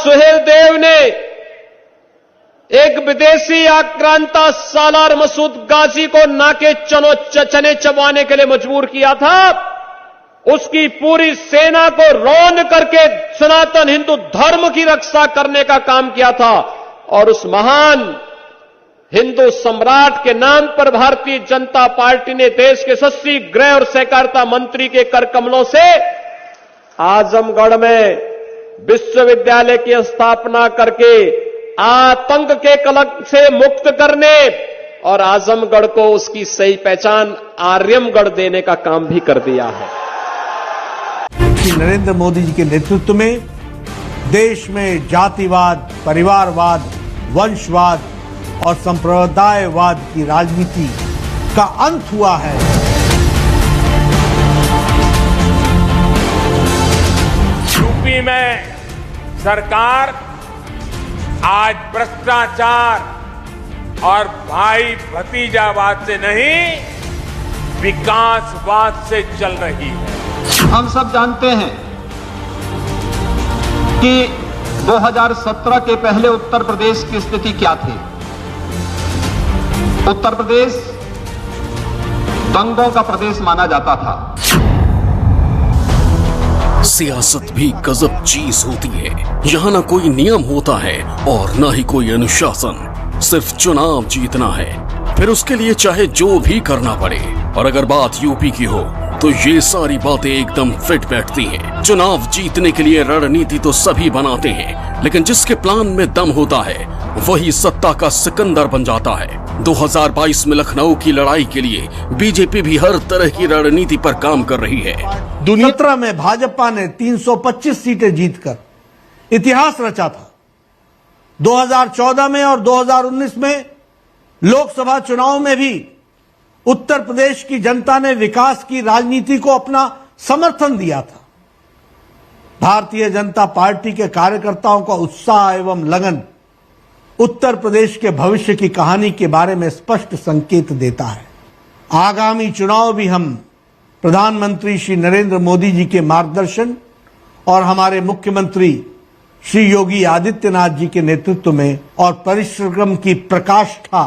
सुहेलदेव ने एक विदेशी आक्रांता सालार मसूद गाजी को नाके चने चबाने के लिए मजबूर किया था, उसकी पूरी सेना को रौंद करके सनातन हिंदू धर्म की रक्षा करने का काम किया था। और उस महान हिंदू सम्राट के नाम पर भारतीय जनता पार्टी ने देश के यशस्वी गृह और सहकारिता मंत्री के कर कमलों से आजमगढ़ में विश्वविद्यालय की स्थापना करके आतंक के कलंक से मुक्त करने और आजमगढ़ को उसकी सही पहचान आर्यमगढ़ देने का काम भी कर दिया है। नरेंद्र मोदी जी के नेतृत्व में देश में जातिवाद, परिवारवाद, वंशवाद और संप्रदायवाद की राजनीति का अंत हुआ है। यूपी में सरकार आज भ्रष्टाचार और भाई भतीजावाद से नहीं, विकासवाद से चल रही है। हम सब जानते हैं कि 2017 के पहले उत्तर प्रदेश की स्थिति क्या थी। उत्तर प्रदेश दंगों का प्रदेश माना जाता था। सियासत भी गजब चीज होती है। यहाँ ना कोई नियम होता है और ना ही कोई अनुशासन, सिर्फ चुनाव जीतना है, फिर उसके लिए चाहे जो भी करना पड़े। और अगर बात यूपी की हो तो ये सारी बातें एकदम फिट बैठती हैं। चुनाव जीतने के लिए रणनीति तो सभी बनाते हैं, लेकिन जिसके प्लान में दम होता है वही सत्ता का सिकंदर बन जाता है। 2022 में लखनऊ की लड़ाई के लिए बीजेपी भी हर तरह की रणनीति पर काम कर रही है। 2017 में भाजपा ने 325 सीटें जीतकर इतिहास रचा था। 2014 में और 2019 में लोकसभा चुनाव में भी उत्तर प्रदेश की जनता ने विकास की राजनीति को अपना समर्थन दिया था। भारतीय जनता पार्टी के कार्यकर्ताओं का उत्साह एवं लगन उत्तर प्रदेश के भविष्य की कहानी के बारे में स्पष्ट संकेत देता है। आगामी चुनाव भी हम प्रधानमंत्री श्री नरेंद्र मोदी जी के मार्गदर्शन और हमारे मुख्यमंत्री श्री योगी आदित्यनाथ जी के नेतृत्व में और परिश्रम की प्रकाष्ठा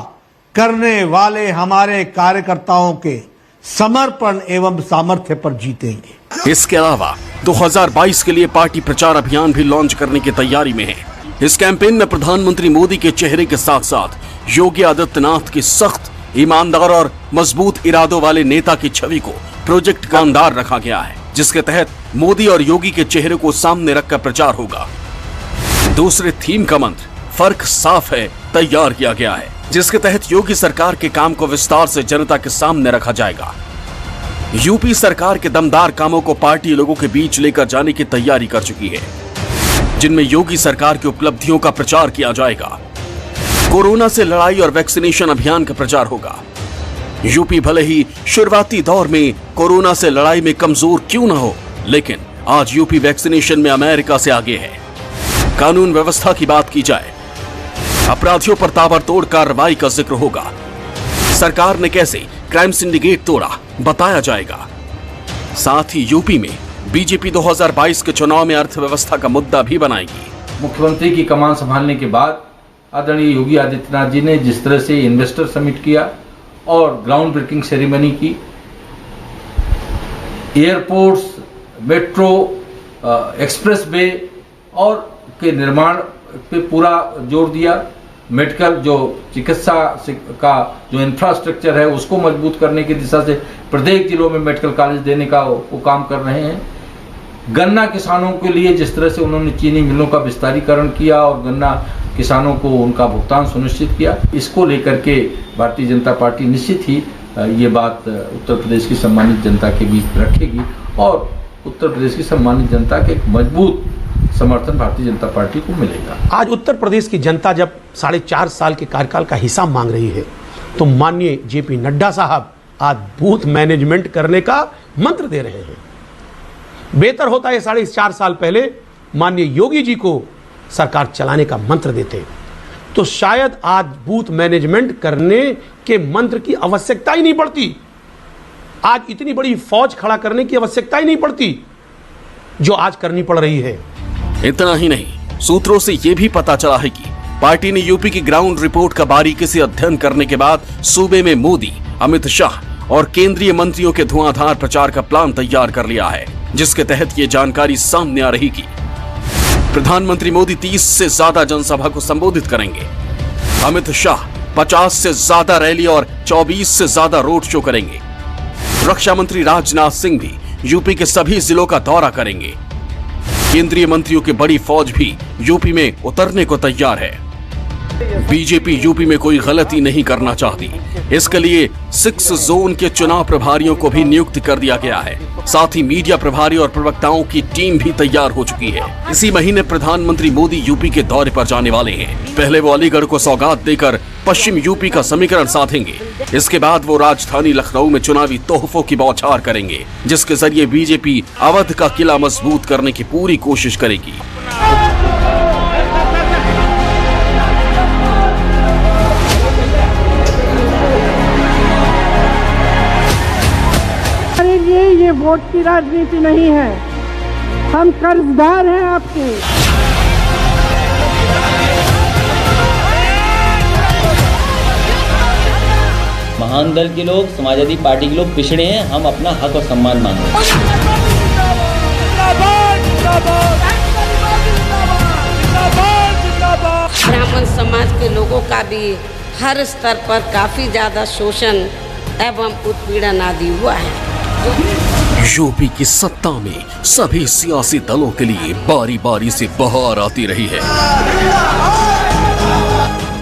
करने वाले हमारे कार्यकर्ताओं के समर्पण एवं सामर्थ्य पर जीतेंगे। इसके अलावा 2022 के लिए पार्टी प्रचार अभियान भी लॉन्च करने की तैयारी में है। इस कैंपेन में प्रधानमंत्री मोदी के चेहरे के साथ साथ योगी आदित्यनाथ की सख्त, ईमानदार और मजबूत इरादों वाले नेता की छवि को प्रोजेक्ट का अंदार रखा गया है, जिसके तहत मोदी और योगी के चेहरे को सामने रखकर प्रचार होगा। दूसरे थीम का मंत्र फर्क साफ है तैयार किया गया है, जिसके तहत योगी सरकार के काम को विस्तार से जनता के सामने रखा जाएगा। यूपी सरकार के दमदार कामों को पार्टी लोगों के बीच लेकर जाने की तैयारी कर चुकी है, जिनमें योगी सरकार की उपलब्धियों का प्रचार किया जाएगा। कोरोना से लड़ाई और वैक्सीनेशन अभियान का प्रचार होगा। यूपी भले ही शुरुआती दौर में कोरोना से लड़ाई में कमजोर क्यों न हो, लेकिन आज यूपी वैक्सीनेशन में अमेरिका से आगे है। कानून व्यवस्था की बात की जाए, अपराधियों पर ताबड़तोड़ कार्रवाई का जिक्र होगा। सरकार ने कैसे क्राइम सिंडिकेट तोड़ा बताया जाएगा। साथ ही यूपी में बीजेपी 2022 के चुनाव में अर्थव्यवस्था का मुद्दा भी बनाएगी। मुख्यमंत्री की कमान संभालने के बाद आदरणीय योगी आदित्यनाथ जी ने जिस तरह से इन्वेस्टर समिट किया और ग्राउंड ब्रेकिंग सेरेमनी की, एयरपोर्ट्स, मेट्रो, एक्सप्रेस वे और के निर्माण पे पूरा जोर दिया। मेडिकल जो चिकित्सा का जो इंफ्रास्ट्रक्चर है उसको मजबूत करने की दिशा से प्रत्येक जिलों में मेडिकल कॉलेज देने का वो काम कर रहे हैं। गन्ना किसानों के लिए जिस तरह से उन्होंने चीनी मिलों का विस्तारीकरण किया और गन्ना किसानों को उनका भुगतान सुनिश्चित किया, इसको लेकर के भारतीय जनता पार्टी निश्चित ही ये बात उत्तर प्रदेश की सम्मानित जनता के बीच रखेगी और उत्तर प्रदेश की सम्मानित जनता के एक मजबूत समर्थन भारतीय जनता पार्टी को मिलेगा। आज उत्तर प्रदेश की जनता जब 4.5 साल के कार्यकाल का हिसाब मांग रही है तो माननीय जेपी नड्डा साहब आज बूथ मैनेजमेंट करने का मंत्र दे रहे हैं। बेहतर होता है 4.5 साल पहले माननीय योगी जी को सरकार चलाने का मंत्र देते तो शायद आज बूथ मैनेजमेंट करने के मंत्र की आवश्यकता ही नहीं पड़ती। आज इतनी बड़ी फौज खड़ा करने की आवश्यकता ही नहीं पड़ती जो आज करनी पड़ रही है। इतना ही नहीं, सूत्रों से यह भी पता चला है कि पार्टी ने यूपी की ग्राउंड रिपोर्ट का बारीकी से अध्ययन करने के बाद सूबे में मोदी, अमित शाह और केंद्रीय मंत्रियों के धुआंधार प्रचार का प्लान तैयार कर लिया है, जिसके तहत ये जानकारी सामने आ रही कि प्रधानमंत्री मोदी 30 से ज्यादा जनसभा को संबोधित करेंगे। अमित शाह 50 से ज्यादा रैली और 24 से ज्यादा रोड शो करेंगे। रक्षा मंत्री राजनाथ सिंह भी यूपी के सभी जिलों का दौरा करेंगे। केंद्रीय मंत्रियों की बड़ी फौज भी यूपी में उतरने को तैयार है। बीजेपी यूपी में कोई गलती नहीं करना चाहती, इसके लिए 6 जोन के चुनाव प्रभारियों को भी नियुक्त कर दिया गया है। साथ ही मीडिया प्रभारी और प्रवक्ताओं की टीम भी तैयार हो चुकी है। इसी महीने प्रधानमंत्री मोदी यूपी के दौरे पर जाने वाले हैं। पहले वो अलीगढ़ को सौगात देकर पश्चिम यूपी का समीकरण साधेंगे। इसके बाद वो राजधानी लखनऊ में चुनावी तोहफों की बौछार करेंगे, जिसके जरिए बीजेपी अवध का किला मजबूत करने की पूरी कोशिश करेगी। ये वोट की राजनीति नहीं है, हम कर्जदार हैं आपके। महान दल के लोग, समाजवादी पार्टी के लोग पिछड़े हैं, हम अपना हक और सम्मान मांग रहे हैं। ब्राह्मण समाज के लोगों का भी हर स्तर पर काफी ज्यादा शोषण एवं उत्पीड़न आदि हुआ है। यूपी की सत्ता में सभी सियासी दलों के लिए बारी बारी से बहार आती रही है।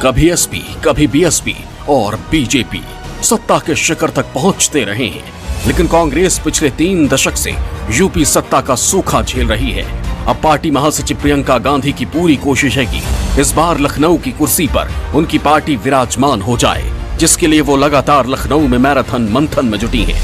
कभी एसपी, कभी बीएसपी और बीजेपी सत्ता के शिखर तक पहुंचते रहे हैं, लेकिन कांग्रेस पिछले 3 दशक से यूपी सत्ता का सूखा झेल रही है। अब पार्टी महासचिव प्रियंका गांधी की पूरी कोशिश है कि इस बार लखनऊ की कुर्सी पर उनकी पार्टी विराजमान हो जाए, जिसके लिए वो लगातार लखनऊ में मैराथन मंथन में जुटी हैं।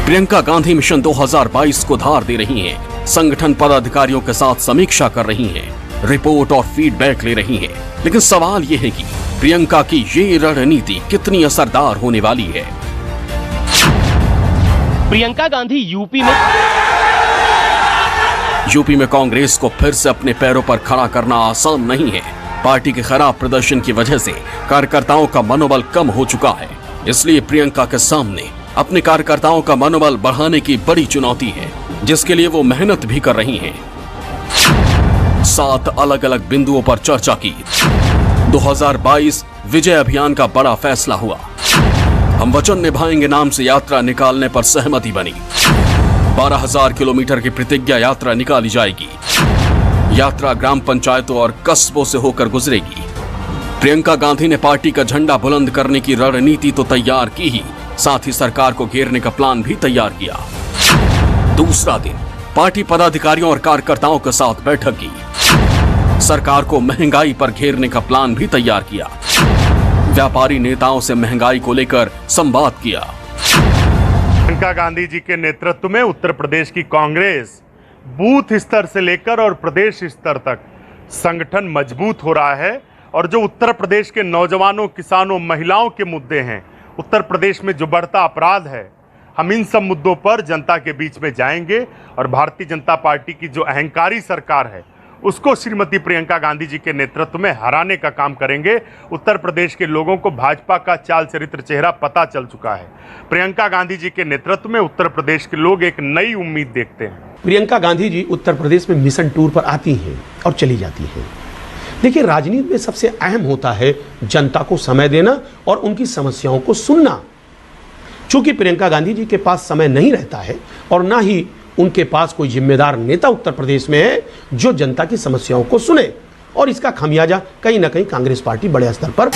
प्रियंका गांधी मिशन 2022 को धार दे रही हैं, संगठन पदाधिकारियों के साथ समीक्षा कर रही हैं, रिपोर्ट और फीडबैक ले रही हैं। लेकिन सवाल यह है कि प्रियंका की ये रणनीति कितनी असरदार होने वाली है। प्रियंका गांधी यूपी में कांग्रेस को फिर से अपने पैरों पर खड़ा करना आसान नहीं है। पार्टी के खराब प्रदर्शन की वजह से कार्यकर्ताओं का मनोबल कम हो चुका है। इसलिए प्रियंका के सामने अपने कार्यकर्ताओं का मनोबल बढ़ाने की बड़ी चुनौती है, जिसके लिए वो मेहनत भी कर रही हैं। 7 अलग अलग बिंदुओं पर चर्चा की। 2022 विजय अभियान का बड़ा फैसला हुआ। हम वचन निभाएंगे नाम से यात्रा निकालने पर सहमति बनी। 12,000 किलोमीटर की प्रतिज्ञा यात्रा निकाली जाएगी। यात्रा ग्राम पंचायतों और कस्बों से होकर गुजरेगी। प्रियंका गांधी ने पार्टी का झंडा बुलंद करने की रणनीति तो तैयार की ही, साथ ही सरकार को घेरने का प्लान भी तैयार किया। दूसरा दिन पार्टी पदाधिकारियों और कार्यकर्ताओं के साथ बैठक की। सरकार को महंगाई पर घेरने का प्लान भी तैयार किया। व्यापारी नेताओं से महंगाई को लेकर संवाद किया। प्रियंका गांधी जी के नेतृत्व में उत्तर प्रदेश की कांग्रेस बूथ स्तर से लेकर और प्रदेश स्तर तक संगठन मजबूत हो रहा है। और जो उत्तर प्रदेश के नौजवानों, किसानों, महिलाओं के मुद्दे हैं, उत्तर प्रदेश में जो बढ़ता अपराध है, हम इन सब मुद्दों पर जनता के बीच में जाएंगे और भारतीय जनता पार्टी की जो अहंकारी सरकार है उसको श्रीमती प्रियंका गांधी जी के नेतृत्व में हराने का काम करेंगे। उत्तर प्रदेश के लोगों को भाजपा का चाल चरित्र चेहरा पता चल चुका है। प्रियंका गांधी जी के नेतृत्व में उत्तर प्रदेश के लोग एक नई उम्मीद देखते हैं। प्रियंका गांधी जी उत्तर प्रदेश में मिशन टूर पर आती हैं और चली जाती हैं। देखिए, राजनीति में सबसे अहम होता है जनता को समय देना और उनकी समस्याओं को सुनना। चूंकि प्रियंका गांधी जी के पास समय नहीं रहता है और ना ही उनके पास कोई जिम्मेदार नेता उत्तर प्रदेश में है जो जनता की समस्याओं को सुने, और इसका खमियाजा कहीं ना कहीं कांग्रेस पार्टी बड़े स्तर पर